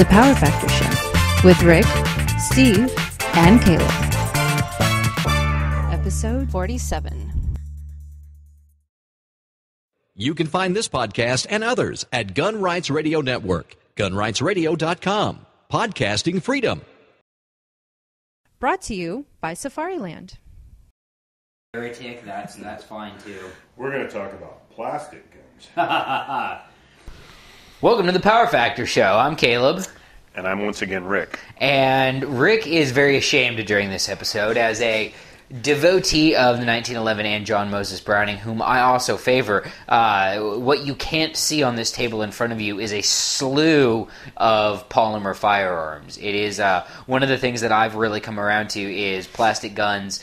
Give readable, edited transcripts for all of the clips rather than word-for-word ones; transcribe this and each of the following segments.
The Power Factor Show with Rick, Steve, and Caleb. Episode 47. You can find this podcast and others at Gun Rights Radio Network, gunrightsradio.com. Podcasting freedom. Brought to you by Safariland. Heretic, that's fine too. We're going to talk about plastic guns. Welcome to the Power Factor Show. I'm Caleb. And I'm once again Rick. And Rick is very ashamed during this episode as a devotee of the 1911 and John Moses Browning, whom I also favor. What you can't see on this table in front of you is a slew of polymer firearms. It is one of the things that I've really come around to is plastic guns.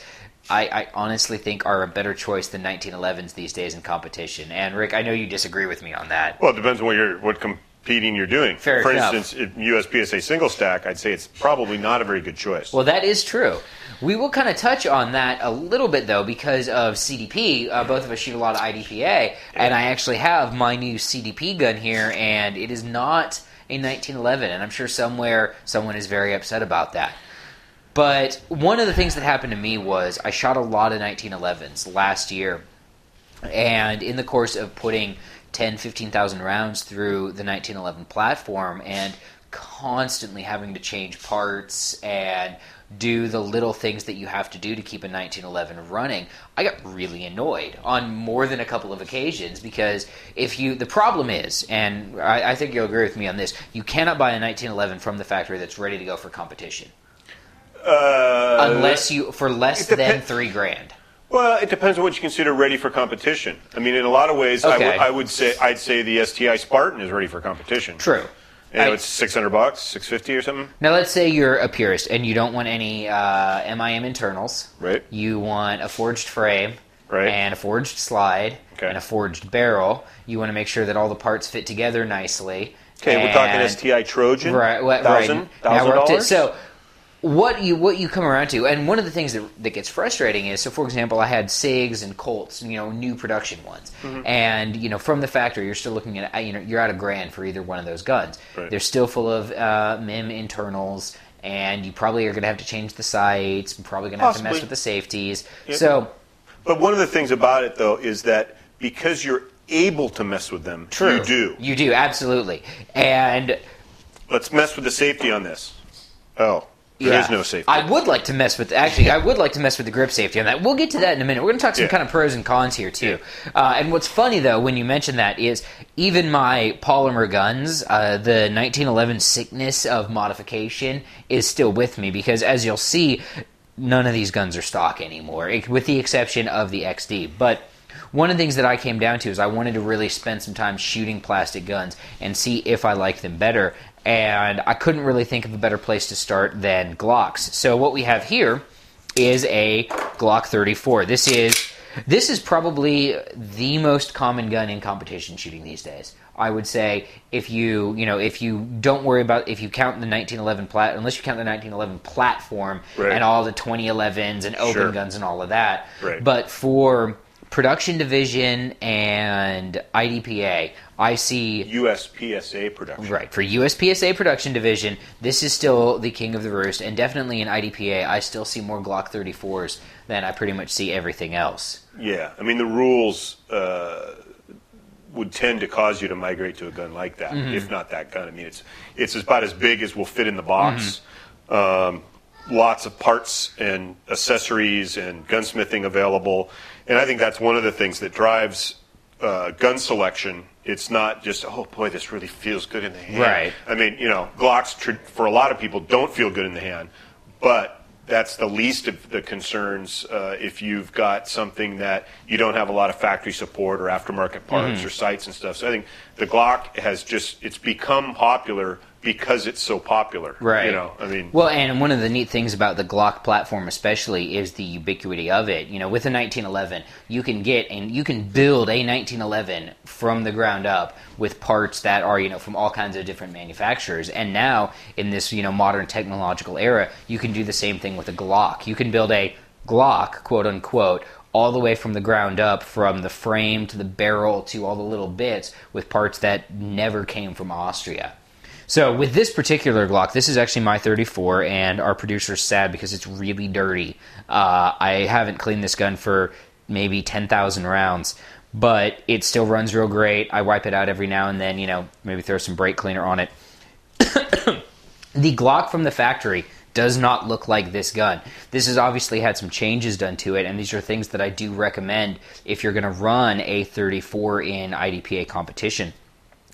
I honestly think are a better choice than 1911s these days in competition. And Rick, I know you disagree with me on that. Well, it depends on what competing you're doing. Fair For enough. instance, USPSA single stack, I'd say it's probably not a very good choice. Well, that is true. We will kind of touch on that a little bit, though, because of CDP. Both of us shoot a lot of IDPA, and I actually have my new CDP gun here, and it is not a 1911, and I'm sure somewhere someone is very upset about that. But one of the things that happened to me was I shot a lot of 1911s last year, and in the course of putting 10, 15,000 rounds through the 1911 platform and constantly having to change parts and do the little things that you have to do to keep a 1911 running, I got really annoyed on more than a couple of occasions because the problem is, and I think you'll agree with me on this, you cannot buy a 1911 from the factory that's ready to go for competition. Unless for less than $3,000. Well, it depends on what you consider ready for competition. I mean, in a lot of ways, okay. I'd say the STI Spartan is ready for competition. True. It's $600, $650 or something. Now, let's say you're a purist and you don't want any MIM internals. Right. You want a forged frame, right, and a forged slide, okay, and a forged barrel. You want to make sure that all the parts fit together nicely. Okay, we're talking STI Trojan, right? $1,000. Now we're up to, so what you come around to, and one of the things that gets frustrating is, so for example, I had SIGs and Colts, new production ones, and from the factory, you're still looking at, you're at $1,000 for either one of those guns. Right. They're still full of MIM internals, and you probably are going to have to change the sights, and probably going to have to mess with the safeties. Yeah. But one of the things about it, though, is that because you're able to mess with them, true, you do. You do, absolutely. And let's mess with the safety on this. Oh. There is no safety. I would like to mess with the grip safety on that. We'll get to that in a minute. We're going to talk some kind of pros and cons here, too. And what's funny, though, when you mention that is even my polymer guns, the 1911 sickness of modification is still with me because, as you'll see, none of these guns are stock anymore, with the exception of the XD. But one of the things that I came down to is I wanted to really spend some time shooting plastic guns and see if I like them better. And I couldn't really think of a better place to start than Glocks. So what we have here is a Glock 34. This is probably the most common gun in competition shooting these days. I would say if you don't worry about, if you count the 1911 unless you count the 1911 platform, right, and all the 2011s and open guns and all of that. Right. But for production division and IDPA, I see USPSA production. Right, for USPSA production division, this is still the king of the roost, and definitely in IDPA, I still see more Glock 34s than I pretty much see everything else. Yeah, I mean the rules would tend to cause you to migrate to a gun like that, if not that gun. I mean it's about as big as will fit in the box. Lots of parts and accessories and gunsmithing available, and I think that's one of the things that drives gun selection. It's not just, oh boy, this really feels good in the hand. Right. I mean, Glocks for a lot of people don't feel good in the hand, but that's the least of the concerns if you've got something that you don't have a lot of factory support or aftermarket parts or sights and stuff. So I think the Glock it's become popular because it's so popular. Right. Well, and one of the neat things about the Glock platform especially is the ubiquity of it. With a 1911, you can build a 1911 from the ground up with parts that are, from all kinds of different manufacturers. And now, in this, modern technological era, you can do the same thing with a Glock. You can build a Glock, quote unquote, all the way from the ground up, from the frame to the barrel to all the little bits with parts that never came from Austria. So with this particular Glock, this is actually my 34, and our producer's sad because it's really dirty. I haven't cleaned this gun for maybe 10,000 rounds, but it still runs real great. I wipe it out every now and then, maybe throw some brake cleaner on it. The Glock from the factory does not look like this gun. This has obviously had some changes done to it, and these are things that I do recommend if you're going to run a 34 in IDPA competition.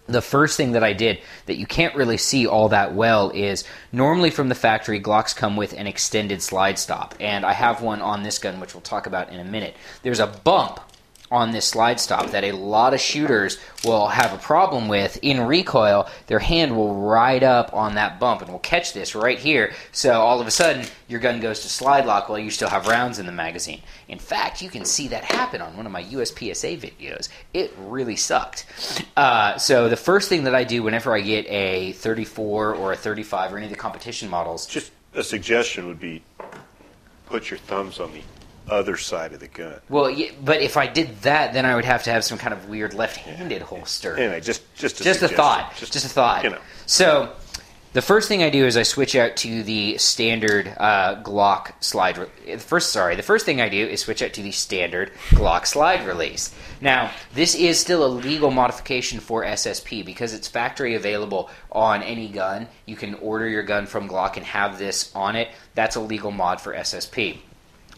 The first thing that I did that you can't really see all that well is normally from the factory, Glocks come with an extended slide stop, and I have one on this gun, which we'll talk about in a minute. There's a bump on this slide stop that a lot of shooters will have a problem with. In recoil, their hand will ride up on that bump and will catch this right here. So all of a sudden, your gun goes to slide lock while you still have rounds in the magazine. In fact, you can see that happen on one of my USPSA videos. It really sucked. So the first thing that I do whenever I get a 34 or a 35 or any of the competition models... Just a suggestion would be put your thumbs on the other side of the gun. Well, yeah, but if I did that, then I would have to have some kind of weird left-handed holster. Anyway, just a thought. Just a thought. So the first thing I do is I switch out to the standard Glock slide. The first thing I do is switch out to the standard Glock slide release. Now, this is still a legal modification for SSP because it's factory available on any gun. You can order your gun from Glock and have this on it. That's a legal mod for SSP.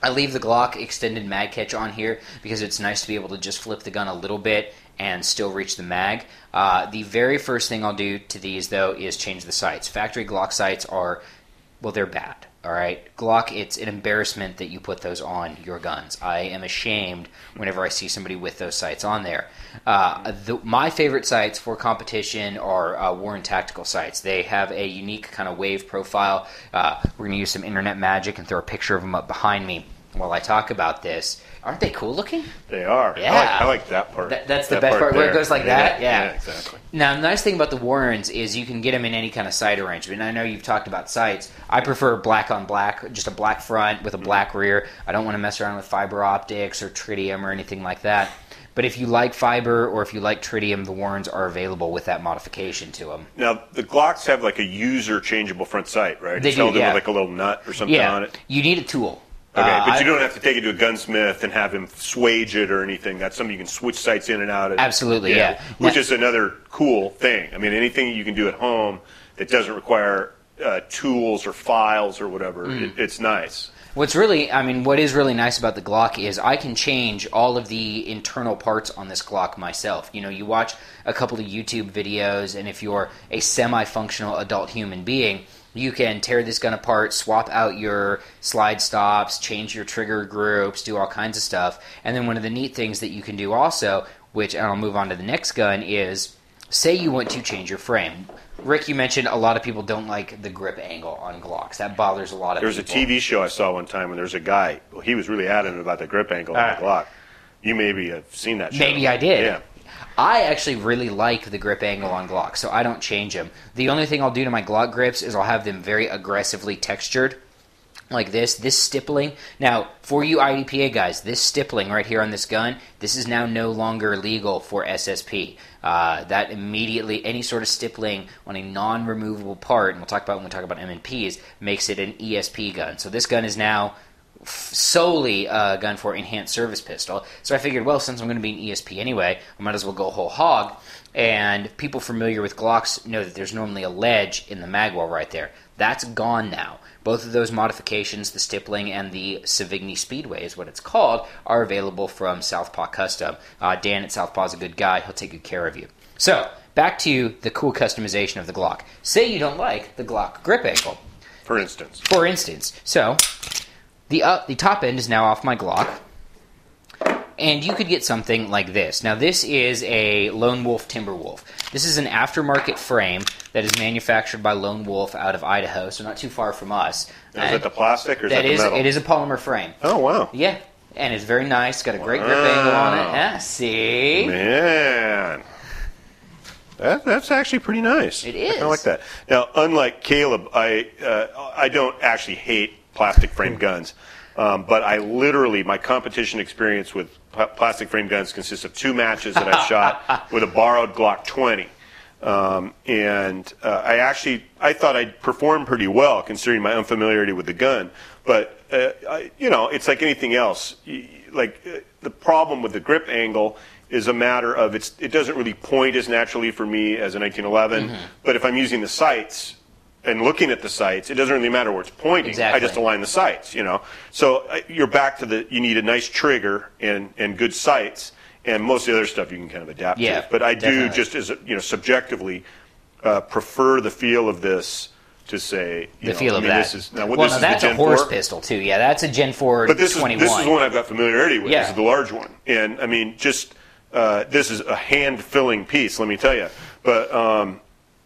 I leave the Glock extended mag catch on here because it's nice to be able to just flip the gun a little bit and still reach the mag. The very first thing I'll do to these, though, is change the sights. Factory Glock sights are, well, they're bad. All right, Glock, it's an embarrassment that you put those on your guns. I am ashamed whenever I see somebody with those sights on there. My favorite sights for competition are Warren Tactical sights. They have a unique kind of wave profile. We're going to use some internet magic and throw a picture of them up behind me while I talk about this. Aren't they cool looking? They are. Yeah. I like that part. That's the best part where it goes like that? Yeah, exactly. Now, the nice thing about the Warrens is you can get them in any kind of sight arrangement. I know you've talked about sights. I prefer black on black, just a black front with a black rear. I don't want to mess around with fiber optics or tritium or anything like that. But if you like fiber or if you like tritium, the Warrens are available with that modification to them. Now, the Glocks have like a user changeable front sight, right? They it's do, held in yeah. with like a little nut or something on it. You need a tool. Okay, but you don't have to take it to a gunsmith and have him swage it or anything. That's something you can switch sights in and out of. Absolutely, yeah. Which is another cool thing. I mean, anything you can do at home that doesn't require tools or files or whatever, it's nice. What is really nice about the Glock is I can change all of the internal parts on this Glock myself. You watch a couple of YouTube videos, and if you're a semi-functional adult human being, you can tear this gun apart, swap out your slide stops, change your trigger groups, do all kinds of stuff. And then one of the neat things that you can do also, and I'll move on to the next gun, is say you want to change your frame. Rick, you mentioned a lot of people don't like the grip angle on Glocks. That bothers a lot of people. There was a TV show I saw one time when there was a guy, he was really adamant about the grip angle on the Glock. You maybe have seen that show. Maybe I did. Yeah. I actually really like the grip angle on Glock, so I don't change them. The only thing I'll do to my Glock grips is I'll have them very aggressively textured, like this stippling. Now, for you IDPA guys, this stippling right here on this gun, this is now no longer legal for SSP. That immediately, any sort of stippling on a non-removable part, and we'll talk about when we talk about M&Ps, makes it an ESP gun. So this gun is now solely a gun for enhanced service pistol. So I figured, well, since I'm going to be an ESP anyway, I might as well go whole hog. And people familiar with Glocks know that there's normally a ledge in the magwell right there. That's gone now. Both of those modifications, the stippling and the Savigny Speedway is what it's called, are available from Southpaw Custom. Dan at Southpaw is a good guy. He'll take good care of you. So, back to the cool customization of the Glock. Say you don't like the Glock grip angle. For instance. So, the top end is now off my Glock, and you could get something like this. Now, this is a Lone Wolf Timberwolf. This is an aftermarket frame that is manufactured by Lone Wolf out of Idaho, so not too far from us. Is that the plastic or is that the metal? It is a polymer frame. Oh, wow. Yeah, and it's very nice. It's got a great grip angle on it. Yeah, see? Man. That's actually pretty nice. It is. I like that. Now, unlike Caleb, I don't actually hate plastic frame guns, but my competition experience with plastic frame guns consists of 2 matches that I've shot with a borrowed Glock 20. I thought I'd performed pretty well considering my unfamiliarity with the gun. But it's like anything else. The problem with the grip angle is a matter of it doesn't really point as naturally for me as a 1911. But if I'm using the sights and looking at the sights, it doesn't really matter where it's pointing. Exactly. I just align the sights, So you're back to you need a nice trigger and good sights, and most of the other stuff you can kind of adapt to. But I do just as subjectively prefer the feel of this to say feel of that. This is that's the a Gen horse 4. pistol too. Yeah, that's a Gen 4 but this 21. Is one I've got familiarity with. Yeah. This is the large one, and I mean this is a hand-filling piece. Let me tell you, but.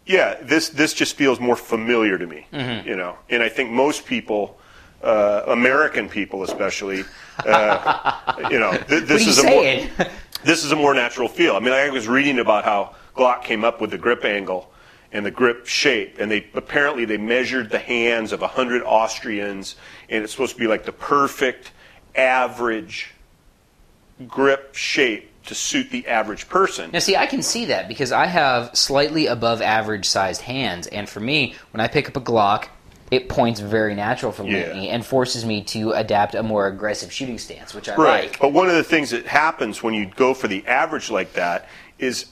This just feels more familiar to me, and I think most people, American people especially, this is a more natural feel. I mean, I was reading about how Glock came up with the grip angle and the grip shape, and apparently they measured the hands of 100 Austrians, and it's supposed to be like the perfect average grip shape to suit the average person. Now, see, I can see that because I have slightly above average sized hands, and for me, when I pick up a Glock, it points very natural for me and forces me to adapt a more aggressive shooting stance, which I like. But one of the things that happens when you go for the average like that is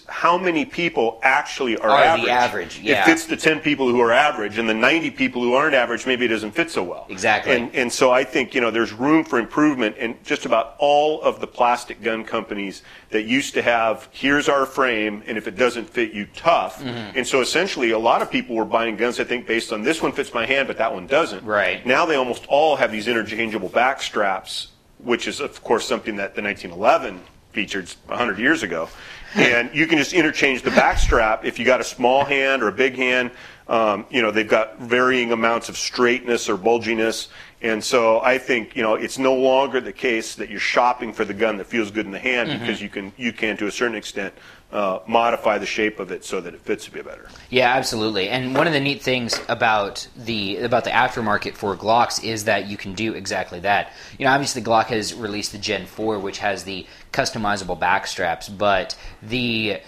how many people actually are average. The average, yeah. It fits the 10 people who are average, and the 90 people who aren't average, maybe it doesn't fit so well. Exactly. And so I think there's room for improvement in just about all of the plastic gun companies that used to have, here's our frame, and if it doesn't fit you, tough. And so essentially a lot of people were buying guns, I think, based on this one fits my hand, but that one doesn't. Right. Now they almost all have these interchangeable back straps, which is, of course, something that the 1911 featured 100 years ago. And you can just interchange the back strap if you got a small hand or a big hand. They've got varying amounts of straightness or bulginess. And so I think, it's no longer the case that you're shopping for the gun that feels good in the hand because you can, to a certain extent, modify the shape of it so that it fits a bit better. Yeah, absolutely. And one of the neat things about the aftermarket for Glocks is that you can do exactly that. Obviously Glock has released the Gen 4, which has the customizable back straps, but the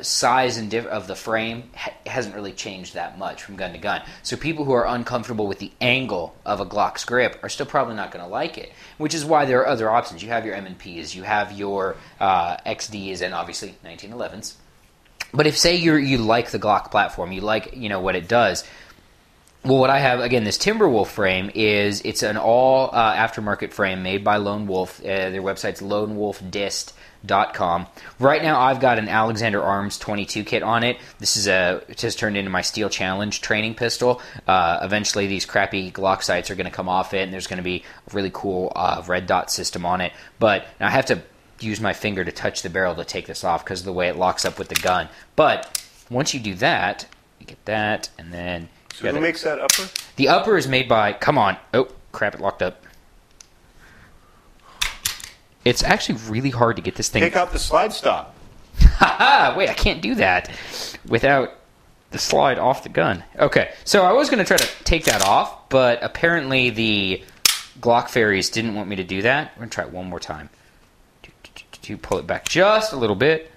size and of the frame hasn't really changed that much from gun to gun. So people who are uncomfortable with the angle of a Glock's grip are still probably not going to like it, which is why there are other options. You have your M&Ps, you have your XDs, and obviously 1911s. But if, say, you like the Glock platform, you like what it does. Well, what I have, again, this Timberwolf frame it's an all aftermarket frame made by Lone Wolf. Their website's lonewolfdist.com. Right now, I've got an Alexander Arms 22 kit on it. This is it just turned into my Steel Challenge training pistol. Eventually, these crappy Glock sights are going to come off it, and there's going to be a really cool red dot system on it. But I have to use my finger to touch the barrel to take this off because of the way it locks up with the gun. But once you do that, you get that, and then... So who makes that upper? The upper is made by... Come on. Oh, crap, it locked up. It's actually really hard to get this thing... Take out the slide stop. Ha-ha! Wait, I can't do that without the slide off the gun. Okay, so I was going to try to take that off, but apparently the Glock fairies didn't want me to do that. We're going to try it one more time. To pull it back just a little bit,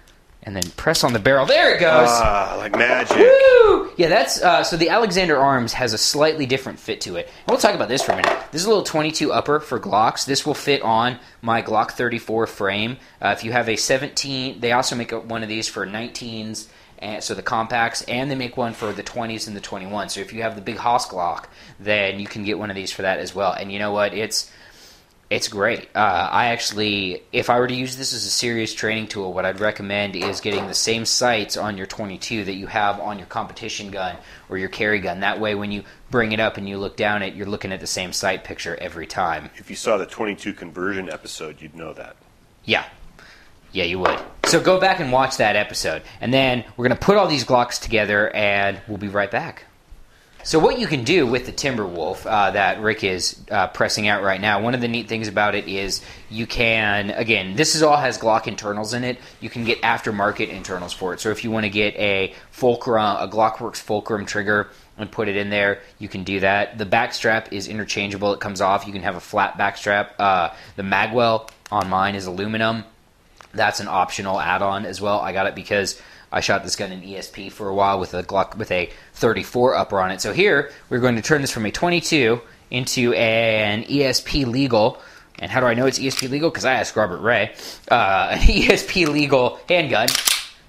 and then press on the barrel. There it goes! Ah, like magic. Woo! Yeah, that's so the Alexander Arms has a slightly different fit to it. And we'll talk about this for a minute. This is a little 22 upper for Glocks. This will fit on my Glock 34 frame. If you have a 17, they also make one of these for 19s, and so the compacts, and they make one for the 20s and the 21s. So if you have the big Haas Glock, then you can get one of these for that as well. And you know what? It's great. I actually, if I were to use this as a serious training tool, what I'd recommend is getting the same sights on your 22 that you have on your competition gun or your carry gun. That way, when you bring it up and you look down it, you're looking at the same sight picture every time. If you saw the 22 conversion episode, you'd know that. Yeah. Yeah, you would. So go back and watch that episode. And then we're going to put all these Glocks together, and we'll be right back. So what you can do with the Timberwolf that Rick is pressing out right now, one of the neat things about it is you can, again, this all has Glock internals in it. You can get aftermarket internals for it. So if you want to get a Glockworks Fulcrum trigger and put it in there, you can do that. The back strap is interchangeable. It comes off. You can have a flat back strap. The magwell on mine is aluminum. That's an optional add-on as well. I got it because I shot this gun in ESP for a while with a Glock with a 34 upper on it. So here we're going to turn this from a 22 into an ESP legal. And how do I know it's ESP legal? Because I asked Robert Ray. An ESP legal handgun.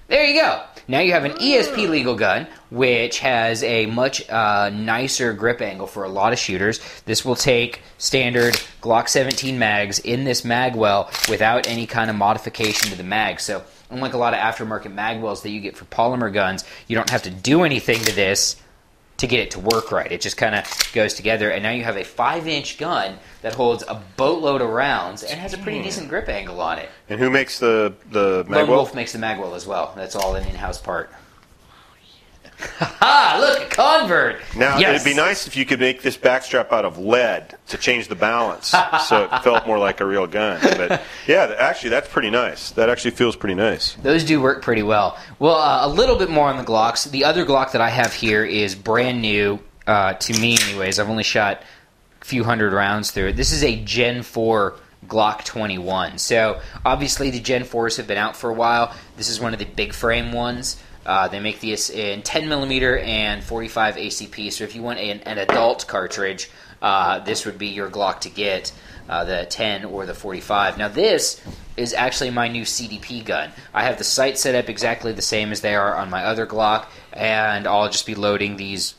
There you go. Now you have an ESP legal gun, which has a much nicer grip angle for a lot of shooters. This will take standard Glock 17 mags in this mag well without any kind of modification to the mag. So unlike a lot of aftermarket mag wells that you get for polymer guns, you don't have to do anything to this to get it to work right. It just kind of goes together, and now you have a 5-inch gun that holds a boatload of rounds and has a pretty decent grip angle on it. And who makes the mag Lone well? Wolf makes the mag well as well. That's all an in-house part. Ha! Look, a convert! Now, Yes! it'd be nice if you could make this backstrap out of lead to change the balance so it felt more like a real gun. But yeah, actually, that's pretty nice. That actually feels pretty nice. Those do work pretty well. Well, a little bit more on the Glocks. The other Glock that I have here is brand new, to me anyways. I've only shot a few hundred rounds through it. This is a Gen 4 Glock 21. So, obviously, the Gen 4s have been out for a while. This is one of the big frame ones. They make these in 10mm and 45 ACP. So if you want an adult cartridge, this would be your Glock to get, the 10 or the 45. Now this is actually my new CDP gun. I have the sights set up exactly the same as they are on my other Glock, and I'll just be loading these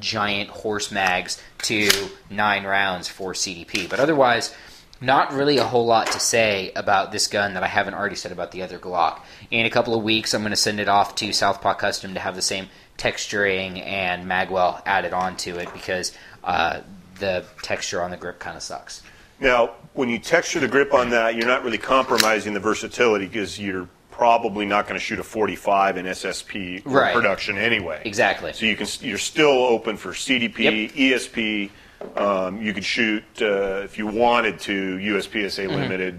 giant horse mags to 9 rounds for CDP. But otherwise, not really a whole lot to say about this gun that I haven't already said about the other Glock. In a couple of weeks, I'm going to send it off to Southpaw Custom to have the same texturing and magwell added onto it because the texture on the grip kind of sucks. Now, when you texture the grip on that, you're not really compromising the versatility because you're probably not going to shoot a 45 in SSP Right. production anyway. Exactly. So you're still open for CDP, ESP. You could shoot, if you wanted to, USPSA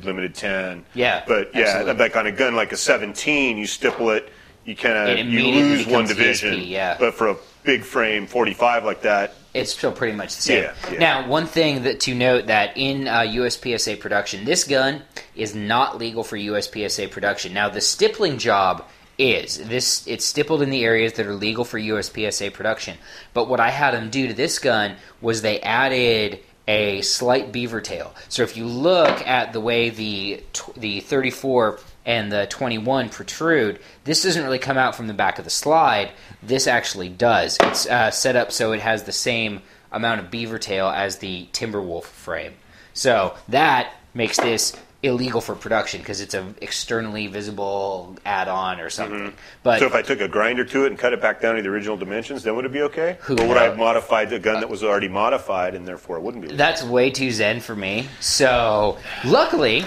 limited 10. Yeah, But yeah, absolutely. like on a gun like a 17, you stipple it, you It you immediately lose one becomes division. ESP, yeah. But for a big frame 45 like that, It's still pretty much the same. Yeah. Now, one thing to note that in USPSA production, this gun is not legal for USPSA production. Now, the stippling job is. It's stippled in the areas that are legal for USPSA production. But what I had them do to this gun was they added a slight beaver tail. So if you look at the way the 34 and the 21 protrude, this doesn't really come out from the back of the slide. This actually does. It's set up so it has the same amount of beaver tail as the Timberwolf frame. So that makes this illegal for production because it's an externally visible add-on or something. But so if I took a grinder to it and cut it back down to the original dimensions, then would it be okay? Who Or would I have knows? modified the gun that was already modified and therefore it wouldn't be legal? that's way too zen for me. So luckily,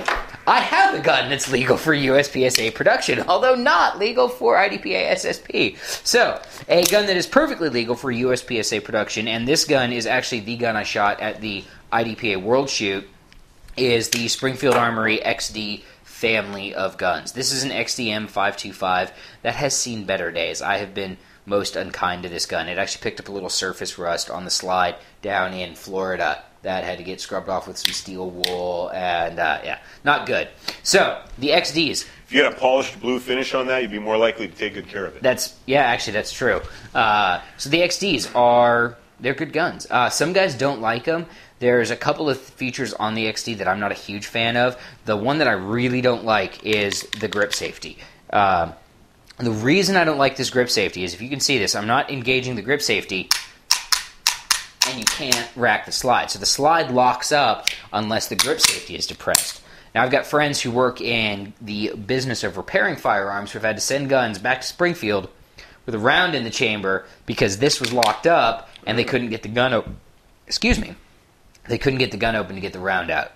I have a gun that's legal for USPSA production, although not legal for IDPA SSP. So, a gun that is perfectly legal for USPSA production, and this gun is actually the gun I shot at the IDPA World Shoot, is the Springfield Armory XD family of guns. This is an XDM 525 that has seen better days. I have been most unkind to this gun. It actually picked up a little surface rust on the slide down in Florida that had to get scrubbed off with some steel wool, and yeah, not good. So, the XDs. If you had a polished blue finish on that, you'd be more likely to take good care of it. That's true. So the XDs they're good guns. Some guys don't like them. There's a couple of features on the XD that I'm not a huge fan of. The one that I really don't like is the grip safety. The reason I don't like this grip safety is, if you can see this, I'm not engaging the grip safety, and you can't rack the slide. So the slide locks up unless the grip safety is depressed. Now, I've got friends who work in the business of repairing firearms who have had to send guns back to Springfield with a round in the chamber because this was locked up and they couldn't get the gun open. Excuse me. They couldn't get the gun open to get the round out.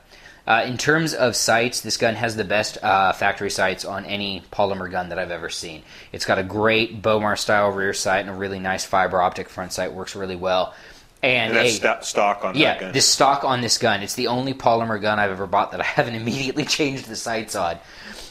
In terms of sights, this gun has the best factory sights on any polymer gun that I've ever seen. It's got a great Bomar-style rear sight and a really nice fiber optic front sight. Works really well. And that's stock on that gun. Yeah, this stock on this gun. It's the only polymer gun I've ever bought that I haven't immediately changed the sights on.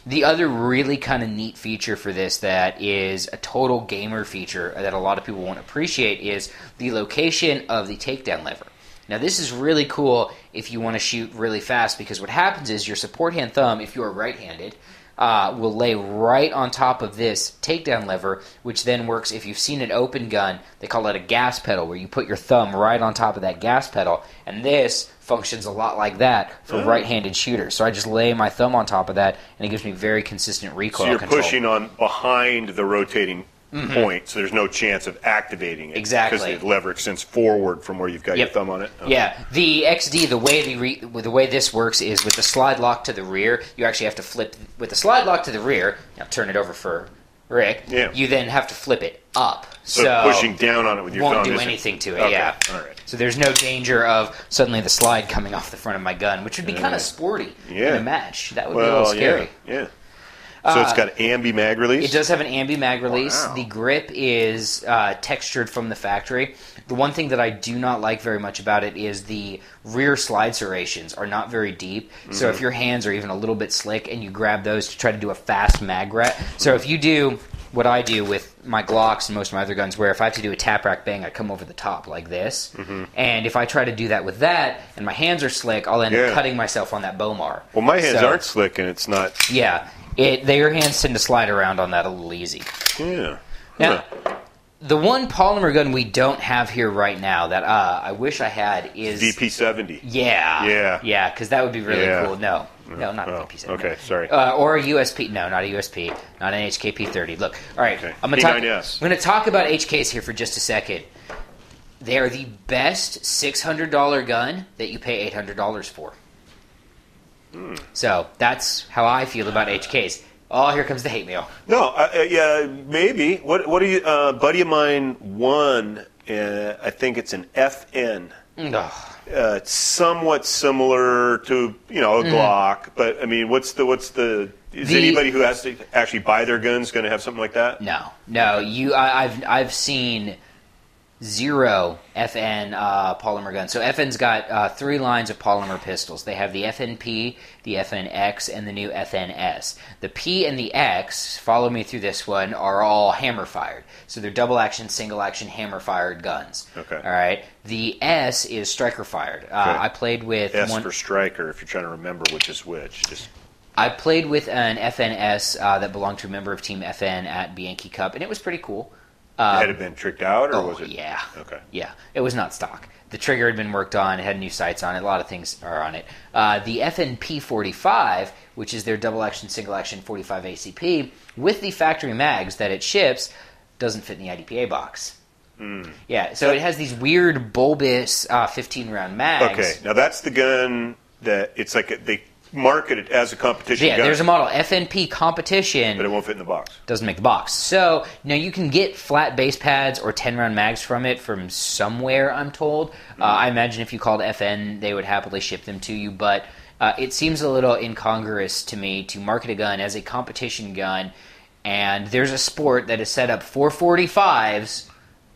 The other really kind of neat feature for this that is a total gamer feature that a lot of people won't appreciate is the location of the takedown lever. Now, this is really cool if you want to shoot really fast, because what happens is your support hand thumb, if you are right-handed, will lay right on top of this takedown lever, which then works, if you've seen an open gun, they call it a gas pedal, where you put your thumb right on top of that gas pedal, and this functions a lot like that for right-handed shooters. So I just lay my thumb on top of that, and it gives me very consistent recoil control. So you're pushing on behind the rotating point, so there's no chance of activating it. Exactly. Because the lever extends forward from where you've got your thumb on it. Okay. Yeah. The XD, the way this works is with the slide lock to the rear, you actually have to flip. With the slide lock to the rear, now turn it over for Rick, you then have to flip it up. So pushing down on it with your thumb won't do anything to it, okay. yeah. All right. So there's no danger of suddenly the slide coming off the front of my gun, which would be kind of sporty in a match. That would be a little scary. Yeah. So it's got ambi mag release? It does have an ambi mag release. Wow. The grip is textured from the factory. The one thing that I do not like very much about it is the rear slide serrations are not very deep. So if your hands are even a little bit slick and you grab those to try to do a fast mag rat. So if you do what I do with my Glocks and most of my other guns, where if I have to do a tap rack bang, I come over the top like this. And if I try to do that with that and my hands are slick, I'll end up cutting myself on that Bomar. Well, my hands aren't slick and it's not... Yeah. Your hands tend to slide around on that a little easy. Yeah. Now, the one polymer gun we don't have here right now that I wish I had is... VP70. Yeah. Yeah, because that would be really cool. No, not VP70. Okay, sorry. Or a USP. No, not a USP. Not an HKP30. Look, all right. Okay. I'm going to talk about HKs here for just a second. They are the best $600 gun that you pay $800 for. So that's how I feel about HKs. Oh, here comes the hate mail. No, yeah, maybe. What are you? Buddy of mine won. I think it's an FN. It's somewhat similar to a Glock, but I mean, what's the? Is anybody who has to actually buy their guns going to have something like that? No. I've seen 0 FN polymer guns. So FN's got 3 lines of polymer pistols. They have the FNP, the FNX, and the new FNS. The P and the X, follow me through this one, are all hammer-fired. So they're double-action, single-action, hammer-fired guns. Okay. All right. The S is striker-fired. Okay. I played with... S for striker, if you're trying to remember which is which. I played with an FNS that belonged to a member of Team FN at Bianchi Cup, and it was pretty cool. Had it been tricked out, or was it? Yeah. Okay. Yeah, it was not stock. The trigger had been worked on. It had new sights on it. A lot of things are on it. The FNP 45, which is their double-action, single-action 45 ACP, with the factory mags that it ships, doesn't fit in the IDPA box. Yeah, so it has these weird bulbous 15-round mags. Okay, now that's the gun that it's like they market it as a competition gun. Yeah, there's a model, FNP competition. But it won't fit in the box. Doesn't make the box. So, now you can get flat base pads or 10-round mags from it from somewhere, I'm told. I imagine if you called FN, they would happily ship them to you, but it seems a little incongruous to me to market a gun as a competition gun, and there's a sport that is set up for 45s,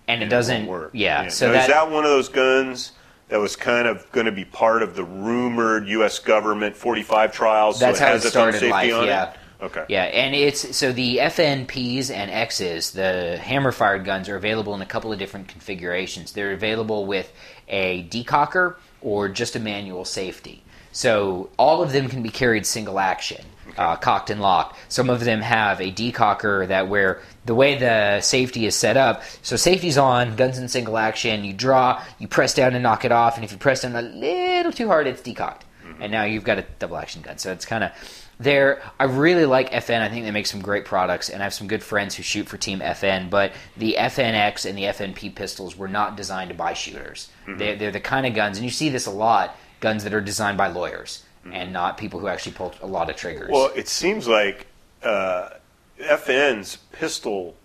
and it doesn't work. Yeah. So now, is that one of those guns that was kind of going to be part of the rumored U.S. government 45 trials? That's so it how has it started life, yeah. Okay. Yeah, and it's so the FNPs and X's, the hammer-fired guns, are available in a couple of different configurations. They're available with a decocker or just a manual safety. So all of them can be carried single action, cocked and locked. Some of them have a decocker that where the way the safety is set up, so safety's on, guns in single action, you draw, you press down and knock it off, and if you press down a little too hard, it's decocked. And now you've got a double action gun. So it's kind of there. I really like FN. I think they make some great products, and I have some good friends who shoot for Team FN, but the FNX and the FNP pistols were not designed to buy shooters. They're the kind of guns, and you see this a lot, guns that are designed by lawyers and not people who actually pull a lot of triggers. Well, it seems like FN's pistol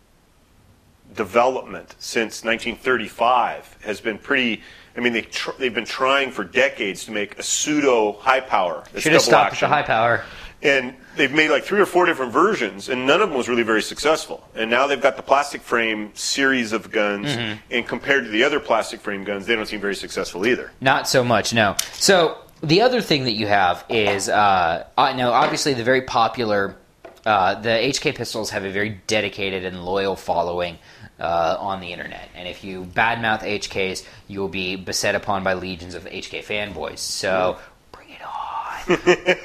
development since 1935 has been pretty... I mean, they've been trying for decades to make a pseudo high power. Should have stopped at the high power. And they've made like 3 or 4 different versions, and none of them was really very successful. And now they've got the plastic frame series of guns, and compared to the other plastic frame guns, they don't seem very successful either. Not so much, no. So the other thing that you have is, now obviously the very popular, the HK pistols have a very dedicated and loyal following on the internet, and if you badmouth HKs, you will be beset upon by legions of HK fanboys. So bring it on.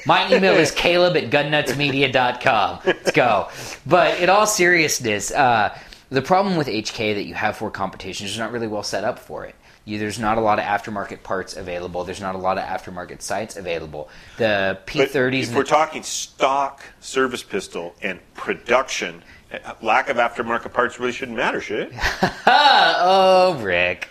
My email is caleb@gunnutsmedia.com. Let's go. But in all seriousness, the problem with HK that you have for competition is not really well set up for it. There's not a lot of aftermarket parts available. There's not a lot of aftermarket sights available. The P30s... But if we're talking stock service pistol and production, lack of aftermarket parts really shouldn't matter, should it? Oh, Rick.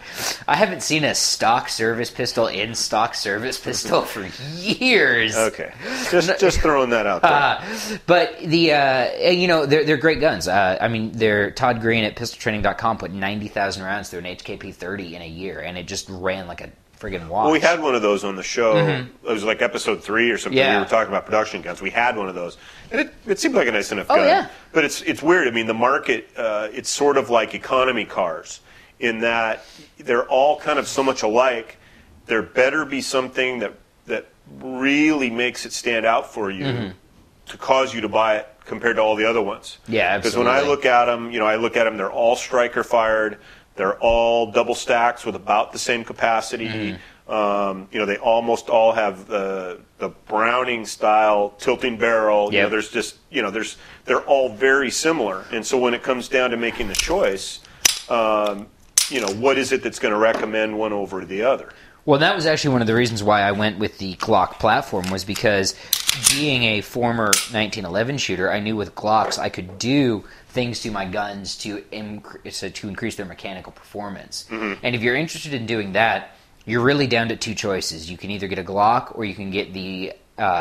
I haven't seen a stock service pistol in stock service pistol for years. Okay. Just throwing that out there. But they're great guns. They're Todd Green at pistoltraining.com put 90,000 rounds through an HK-P30 in a year, and it just ran like a friggin' watch. Well, we had one of those on the show. Mm-hmm. It was like episode 3 or something. Yeah. We were talking about production guns. We had one of those. And it seemed like a nice enough gun. Yeah. But it's weird. I mean, the market, it's sort of like economy cars in that they're all kind of so much alike. There better be something that really makes it stand out for you to cause you to buy it compared to all the other ones. Yeah, absolutely. Because when I look at them, they're all striker fired. They're all double stacks with about the same capacity. They almost all have the Browning style tilting barrel. Yep. They're all very similar. And so when it comes down to making the choice, what is it that's going to recommend one over the other? Well, that was actually one of the reasons why I went with the Glock platform, was because being a former 1911 shooter, I knew with Glocks I could do things to my guns to increase their mechanical performance. And if you're interested in doing that, you're really down to two choices. You can either get a Glock or you can get the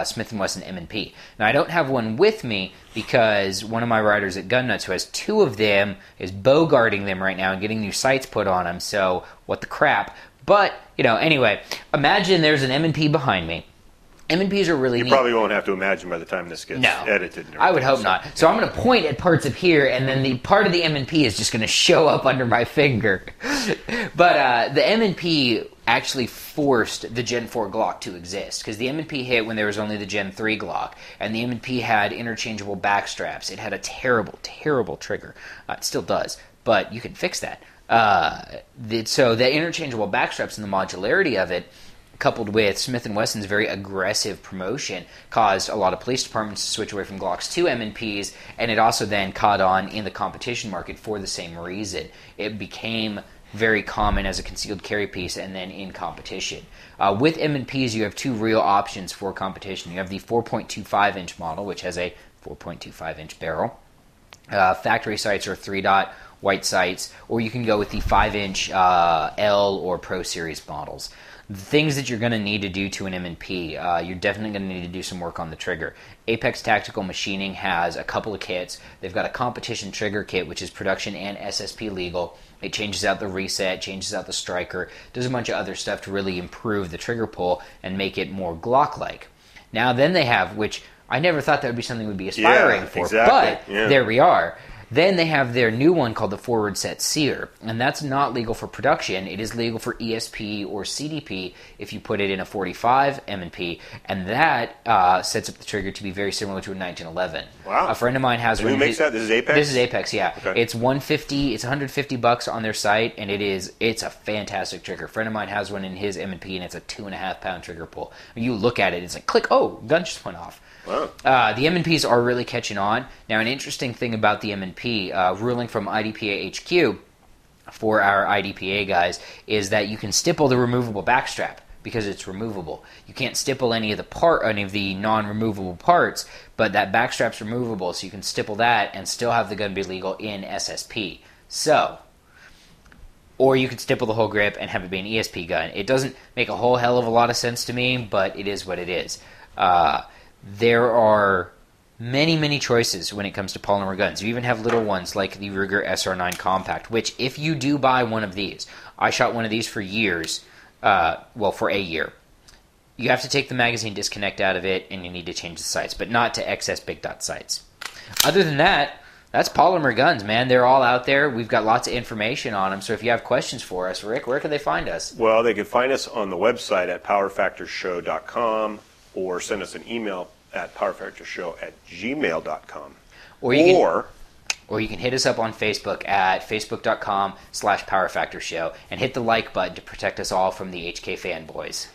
Smith & Wesson M&P. Now, I don't have one with me because one of my riders at Gun Nuts, who has two of them, is bogarting them right now and getting new sights put on them, so what the crap. But, anyway, imagine there's an M&P behind me. M&Ps are really neat. You probably won't have to imagine by the time this gets edited. I would hope not. So I'm going to point at parts of here, and then the part of the M&P is just going to show up under my finger. But the M&P actually forced the Gen 4 Glock to exist, because the M&P hit when there was only the Gen 3 Glock, and the M&P had interchangeable back straps. It had a terrible, terrible trigger. It still does, but you can fix that. So the interchangeable back straps and the modularity of it, coupled with Smith & Wesson's very aggressive promotion, caused a lot of police departments to switch away from Glocks to M&Ps, and it also then caught on in the competition market for the same reason. It became very common as a concealed carry piece and then in competition. With M&Ps, you have two real options for competition. You have the 4.25-inch model, which has a 4.25-inch barrel. Factory sights are 3-dot white sights, or you can go with the 5-inch L or Pro Series models. The things that you're going to need to do to an M&P, you're definitely going to need to do some work on the trigger. Apex Tactical Machining has a couple of kits. They've got a competition trigger kit, which is production and SSP legal. It changes out the reset, changes out the striker, does a bunch of other stuff to really improve the trigger pull and make it more Glock-like. Now then they have, which I never thought that would be something we'd be aspiring for, exactly. But there we are. Then they have their new one called the Forward Set Sear, and that's not legal for production. It is legal for ESP or CDP if you put it in a 45 M&P, and that sets up the trigger to be very similar to a 1911. Wow! A friend of mine has one. Who makes that? This is Apex? This is Apex, yeah. Okay. It's $150. It's $150 on their site, and it's a fantastic trigger. A friend of mine has one in his M&P, and it's a 2.5-pound trigger pull. When you look at it, it's like click. Oh, gun just went off. Wow. The M&Ps are really catching on. Now, an interesting thing about the M&P, ruling from IDPA HQ for our IDPA guys, is that you can stipple the removable backstrap because it's removable. You can't stipple any of the non-removable parts, but that backstrap's removable, so you can stipple that and still have the gun be legal in SSP. So, or you could stipple the whole grip and have it be an ESP gun. It doesn't make a whole hell of a lot of sense to me, but it is what it is. There are many, many choices when it comes to polymer guns. You even have little ones like the Ruger SR9 Compact, which if you do buy one of these, I shot one of these for years, for a year. You have to take the magazine disconnect out of it, and you need to change the sights, but not to XS big dot sights. Other than that, that's polymer guns, man. They're all out there. We've got lots of information on them, so if you have questions for us, Rick, where can they find us? Well, they can find us on the website at powerfactorshow.com, or send us an email at powerfactorshow@gmail.com. Or you can hit us up on Facebook at facebook.com/powerfactorshow and hit the like button to protect us all from the HK fanboys.